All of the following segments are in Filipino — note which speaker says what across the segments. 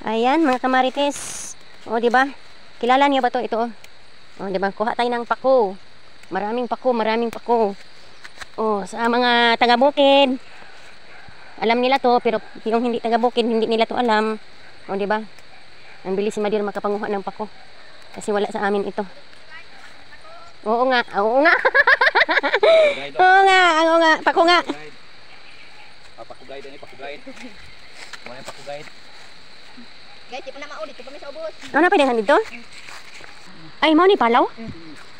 Speaker 1: Ayan, mga kamarites. O, di ba? Kilala niyo ba to? Ito, oh. O, di ba? Kuha tayo ng pako. Maraming pako, maraming pako. O, sa mga taga-bukid, alam nila to, pero yung hindi taga-bukid, hindi nila to alam. O, di ba? Ang bilis si Madir makapanguha ng pako. Kasi wala sa amin ito. Oo nga, oo nga. Oo nga, oo nga. Pako nga.
Speaker 2: Pakugayad ini, pakugayad. Mo na pakugayad.
Speaker 3: Guys, di pa na maulit, di pa may sa ubos.
Speaker 1: Ano na pwede dito? Ay, mo ni palaw?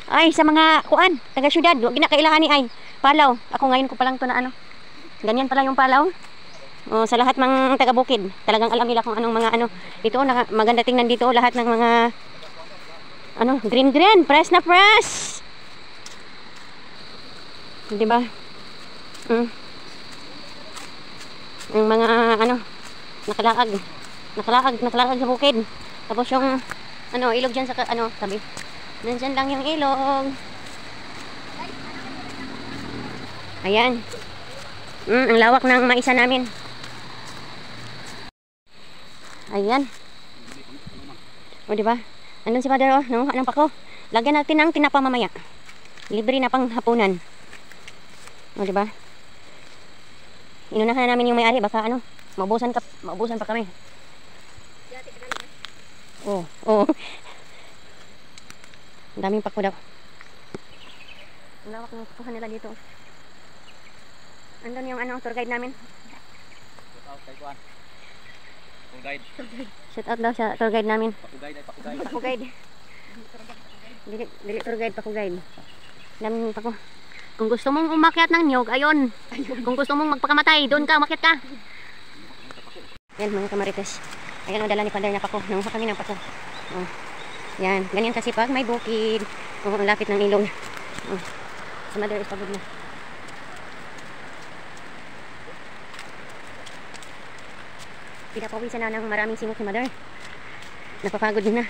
Speaker 1: Ay, sa mga kuan, taga syudad, wag na kailangan ni ay palaw. Ako ngayon ko pa lang to na ano. Ganyan pala yung palaw. O, sa lahat ng taga-bukid, talagang alam nila kung anong mga ano. Dito, maganda tingnan dito lahat ng mga ano, green, fresh na fresh. Di ba? Yung mga ano, nakalaag sa bukid. Tapos yung ano, ilog dyan sa ano, tabi. Nandyan lang yung ilog. Ayan. Ang lawak ng maisa namin. Ayan. O, diba? Andun si Father, oh, nanguha ng pako. Lagyan natin ng tinapa mamaya. Libre na pang hapunan. O, diba? Inunahan na namin yung may-ari, baka ano, maubusan pa kami. Oo, oo. Ang daming pako daw. Ang lawak ng pakuhan nila dito. Andun yung ano, tour guide namin. Shout out daw sa tour guide namin. Pakugayad. Dili tour guide, pakugayad. Daming pako. Kung gusto mong umakyat ng niyog, ayun. Kung gusto mong magpakamatay, doon ka, umakyat ka. Yan mga kamarites. Ayan, dala ni Father na pako. Nanguha kami ng pako. Oh. Yan, ganyan kasi pag may bukid. Oh, ang lapit ng ilog. Oh. Si Mother is pagod na. Pinapawisan na ng maraming singot ni Mother. Napapagod din na.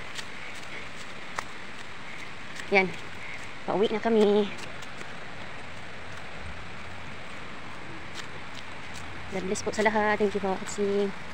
Speaker 1: Yan. Pauwi na kami. God bless po sa lahat. Thank you for watching.